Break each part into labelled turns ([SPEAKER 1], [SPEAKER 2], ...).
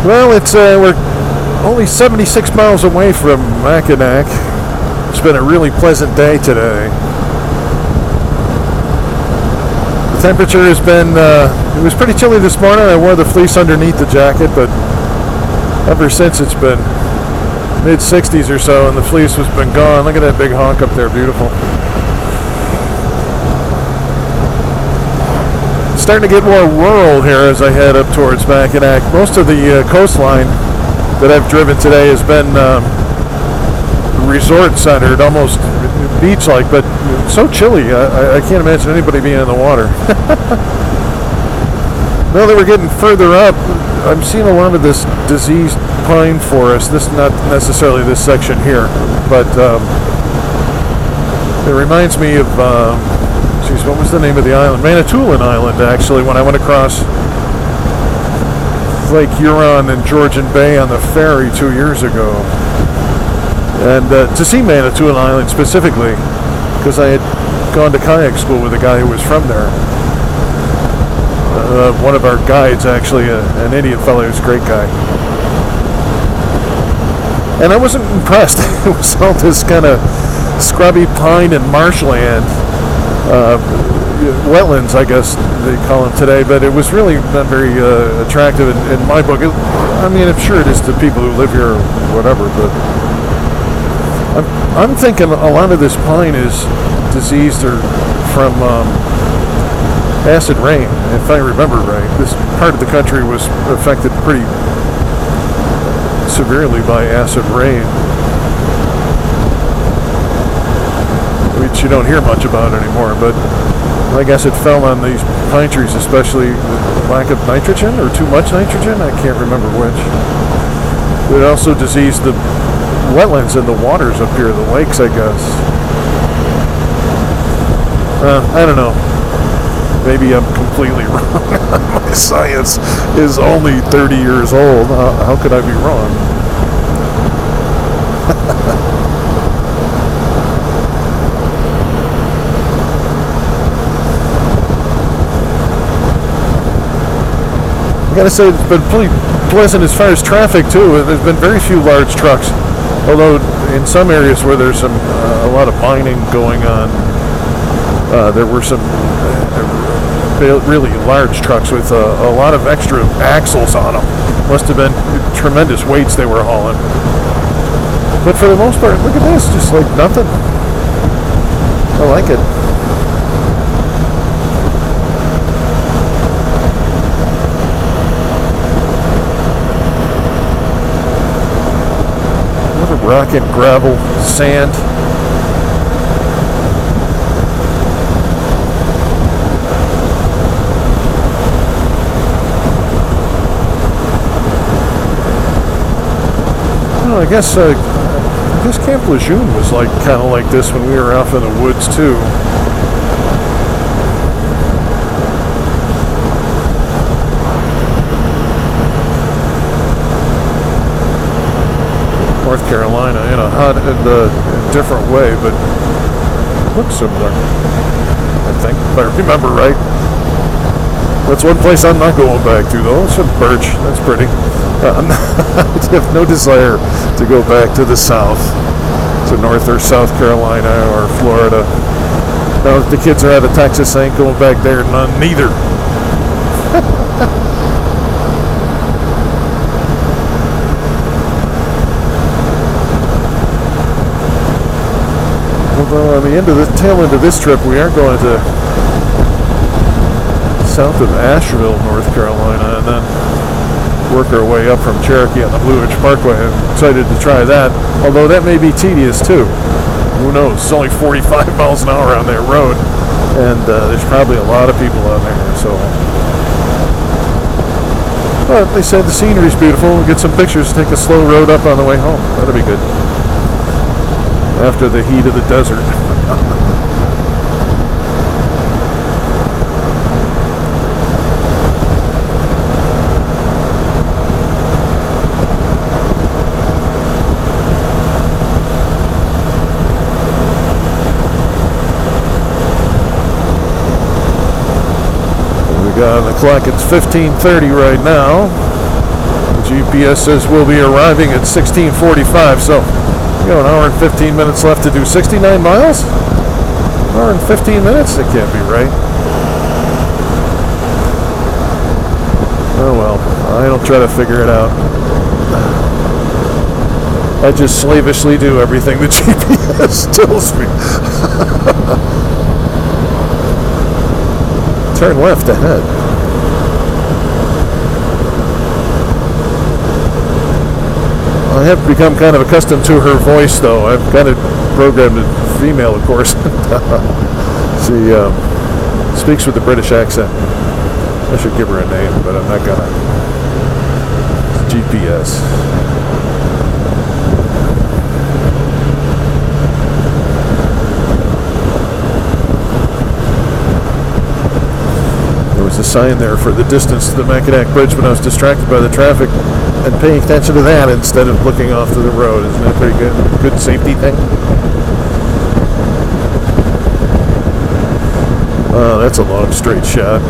[SPEAKER 1] Well, we're only 76 miles away from Mackinac. It's been a really pleasant day today. The temperature has been, it was pretty chilly this morning. I wore the fleece underneath the jacket, but ever since it's been mid-60s or so, and the fleece has been gone. Look at that big honk up there, beautiful. It's starting to get more rural here as I head up towards Mackinac. Most of the coastline that I've driven today has been resort-centered, almost beach-like, but so chilly. I can't imagine anybody being in the water. Now that we're getting further up, I'm seeing a lot of this diseased pine forest. This not necessarily this section here, but it reminds me of, what was the name of the island? Manitoulin Island, actually, when I went across Lake Huron and Georgian Bay on the ferry 2 years ago. And to see Manitoulin Island specifically, because I had gone to kayak school with a guy who was from there. One of our guides, actually, an Indian fellow, who's a great guy. And I wasn't impressed. It was all this kind of scrubby pine and marshland, wetlands, I guess they call them today, but it was really not very attractive in my book. I mean, I'm sure it is to people who live here or whatever, but I'm thinking a lot of this pine is diseased or from acid rain, if I remember right. This part of the country was affected pretty severely by acid rain, which you don't hear much about anymore, but I guess it fell on these pine trees, especially with lack of nitrogen or too much nitrogen. I can't remember which. It also diseased the wetlands and the waters up here, the lakes, I guess. I don't know. Maybe I'm completely wrong. My science is only 30 years old. How could I be wrong? I gotta say, it's been pretty pleasant as far as traffic too. There's been very few large trucks, although in some areas where there's a lot of mining going on, there were some really large trucks with a lot of extra axles on them. Must have been tremendous weights they were hauling. But for the most part, look at this, just like nothing. I like it. Rock and gravel, sand. Well, I guess Camp Lejeune was kind of like this when we were off in the woods too. North Carolina in a different way, but looks similar, I think, if I remember right. That's one place I'm not going back to, though. Some birch. That's pretty. I have no desire to go back to the south, to North or South Carolina or Florida. Now that the kids are out of Texas, I ain't going back there. Neither. Although on the tail end of this trip, we are going to south of Asheville, North Carolina, and then work our way up from Cherokee on the Blue Ridge Parkway. I'm excited to try that, although that may be tedious too. Who knows? It's only 45 miles an hour on that road, and there's probably a lot of people on there. So, but they said the scenery's beautiful. We'll get some pictures, take a slow road up on the way home. That'll be good. After the heat of the desert. On the clock, it's 15:30 right now. GPS says we'll be arriving at 16:45, so an hour and 15 minutes left to do 69 miles? An hour and 15 minutes? That can't be right. Oh well, I don't try to figure it out. I just slavishly do everything the GPS tells me. Turn left ahead. I have become kind of accustomed to her voice, though. I've kind of programmed it female, of course. She speaks with a British accent. I should give her a name, but I'm not gonna. It's GPS. There was a sign there for the distance to the Mackinac Bridge, but I was distracted by the traffic and paying attention to that instead of looking off to the road. Isn't that pretty good? Good safety thing? Oh, that's a long straight shot.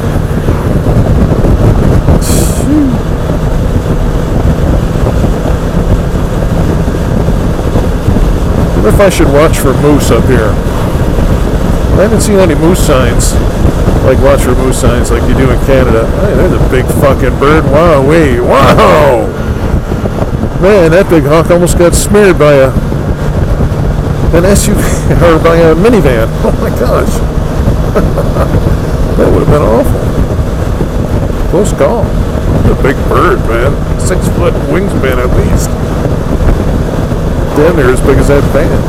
[SPEAKER 1] I wonder if I should watch for moose up here. I haven't seen any moose signs. Like watch for moose signs like you do in Canada. Hey, there's a big fucking bird. Wow, wait, wow! Man, that big hawk almost got smeared by an SUV or by a minivan. Oh my gosh. That would have been awful. Close call. A big bird, man. 6 foot wingspan at least. Damn near as big as that van.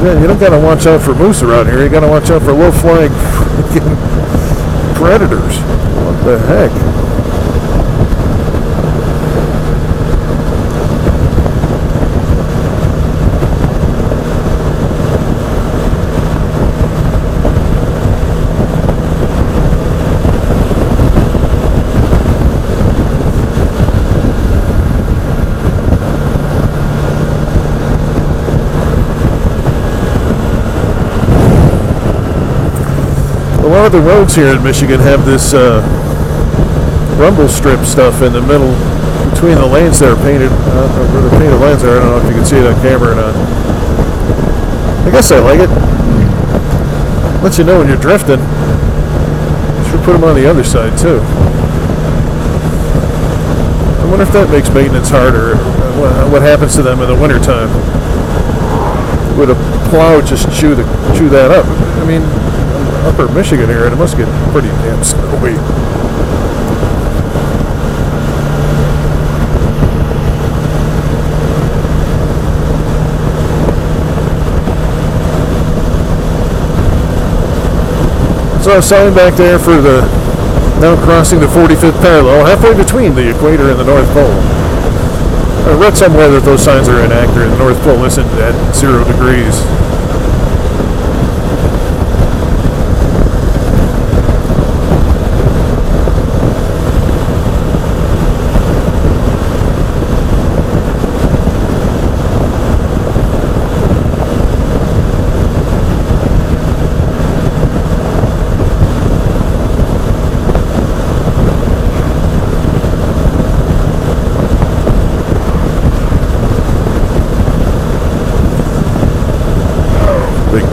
[SPEAKER 1] Yeah, you don't gotta watch out for moose around here. You gotta watch out for low-flying predators. What the heck? A lot of the roads here in Michigan have this rumble strip stuff in the middle between the lanes that are painted, where the painted lines are. I don't know if you can see it on camera or not. I guess I like it. Lets you know when you're drifting. Should put them on the other side too. I wonder if that makes maintenance harder. What happens to them in the wintertime? Would a plow just chew that up? I mean, upper Michigan area, it must get pretty damn snowy. So I was sign back there for the now crossing the 45th parallel, halfway between the equator and the North Pole. I read somewhere that those signs are inaccurate. The North Pole isn't at 0 degrees.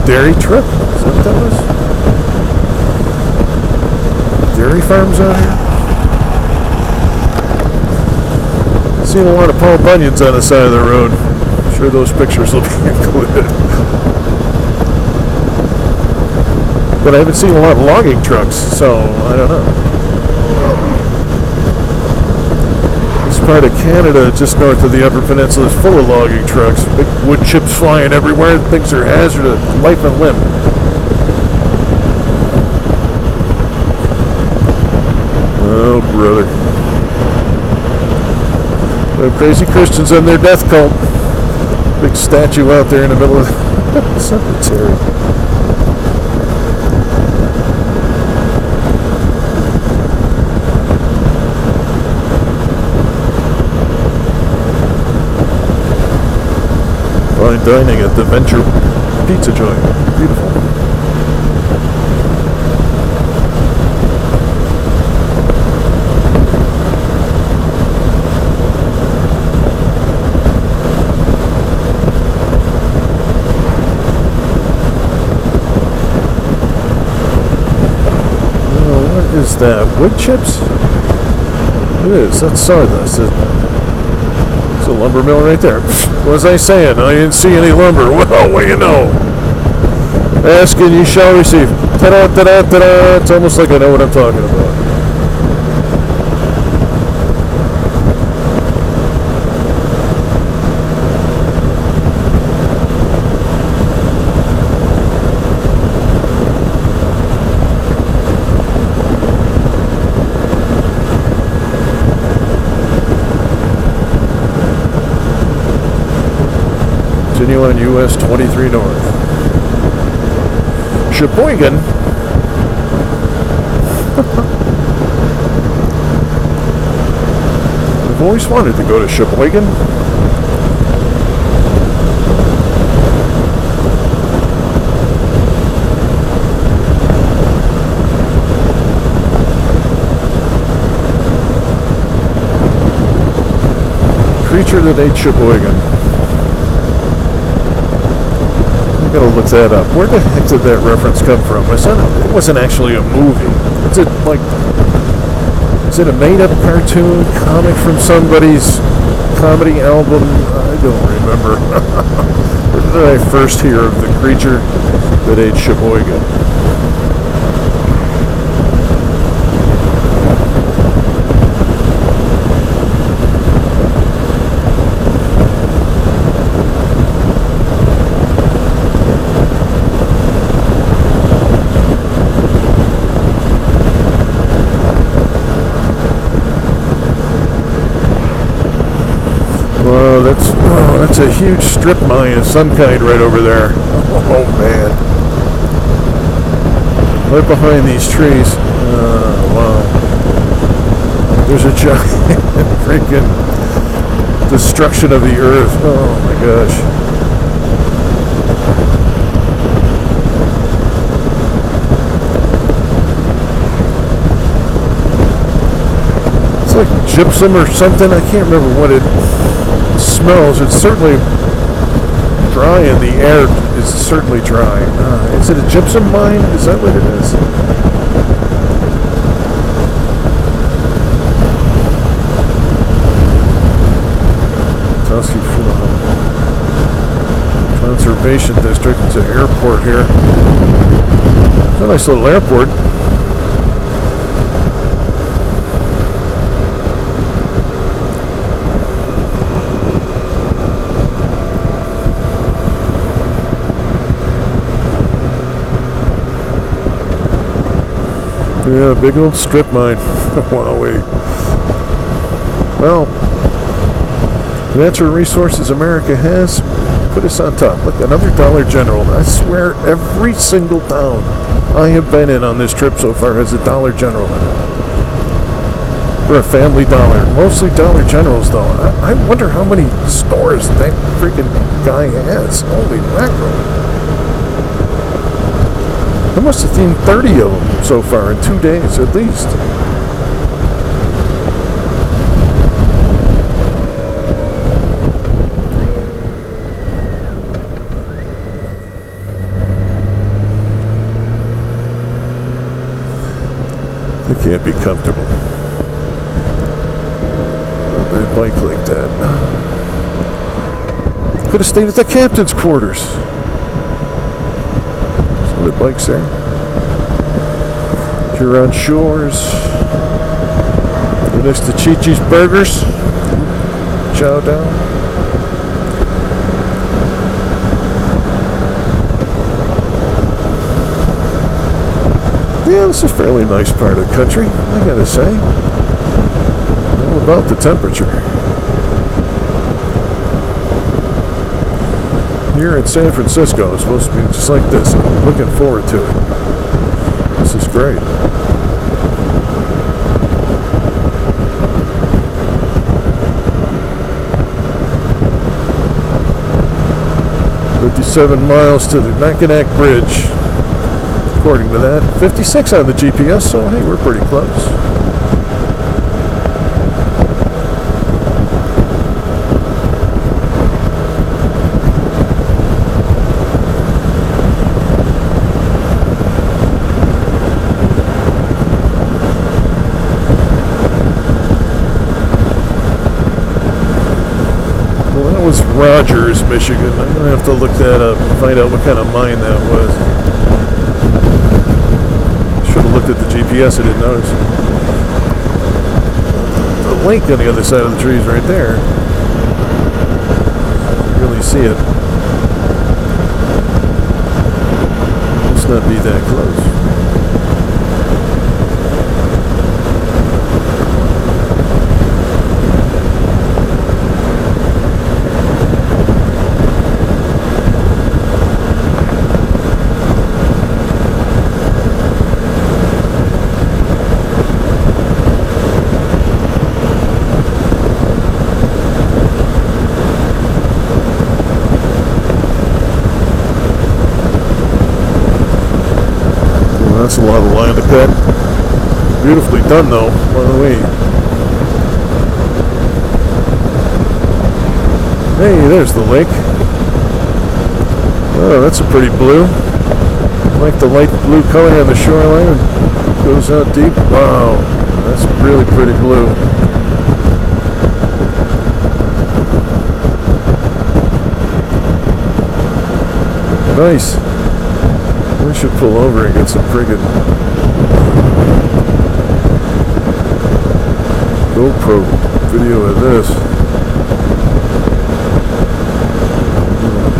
[SPEAKER 1] Dairy trip? Is that what that was? Dairy farms out here? Seen a lot of Paul Bunyans on the side of the road. I'm sure those pictures will be included. But I haven't seen a lot of logging trucks, so I don't know. This part of Canada, just north of the Upper Peninsula, is full of logging trucks. Big wood chips flying everywhere. Things are hazardous, life and limb. Oh, brother. The crazy Christians and their death cult. Big statue out there in the middle of the cemetery. fine dining at the Venture Pizza Joint. Beautiful. What is that? Wood chips? It is. That's sawdust. It's a lumber mill right there. What was I saying? I didn't see any lumber. Well, what do you know? Ask and you shall receive. Ta-da, ta-da, ta-da. It's almost like I know what I'm talking about. Continue on US 23 North. Sheboygan. I've always wanted to go to Sheboygan. Creature that ate Sheboygan. I gotta look that up. Where the heck did that reference come from? It wasn't actually a movie. Is it a made-up cartoon, comic from somebody's comedy album? I don't remember. Where did I first hear of the creature that ate Sheboygan? That's a huge strip mine of some kind right over there. Oh man. Right behind these trees. Wow. There's a giant freaking destruction of the earth. Oh my gosh. It's like gypsum or something. I can't remember what it smells. It's certainly dry, and the air is certainly dry. Is it a gypsum mine? Is that what it is? Tusky Conservation District. It's an airport here. It's a nice little airport. Yeah, big old strip mine. Wowee. Well, Natural Resources America has put us on top. Look, another Dollar General. I swear every single town I have been in on this trip so far has a Dollar General in it. For a Family Dollar. Mostly Dollar Generals, though. I wonder how many stores that freaking guy has. Holy mackerel. I must have seen 30 of them so far in 2 days at least. They can't be comfortable. They bike like that. Could have stayed at the captain's quarters. The bikes there. Huron Shores. Next to Chi-Chi's Burgers. Chow down. Yeah, this is a fairly nice part of the country, I gotta say. All about the temperature. Here in San Francisco, it's supposed to be just like this. I'm looking forward to it. This is great. 7 miles to the Mackinac Bridge. According to that, 56 on the GPS, so hey, we're pretty close. Well, that was Rogers, Michigan. I'm going to have to look that up and find out what kind of mine that was. Should have looked at the GPS, I didn't notice. The link on the other side of the tree is right there. You really see it. Must not be that close. That's a lot of line to cut. Beautifully done though, by the way. Hey, there's the lake. Oh, that's a pretty blue. I like the light blue color on the shoreline. It goes out deep. Wow, that's really pretty blue. Nice. We should pull over and get some friggin' GoPro video of this.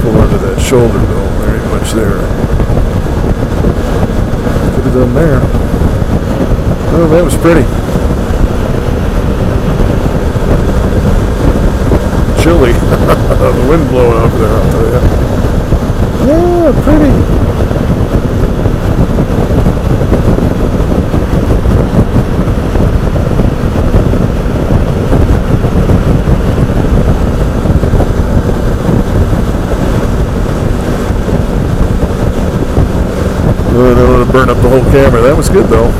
[SPEAKER 1] Pull under that shoulder though, there ain't much there. Could have done there. Oh, that was pretty. Chilly. The wind blowing up there, I'll tell you. Yeah, pretty. I don't want to burn up the whole camera. That was good though.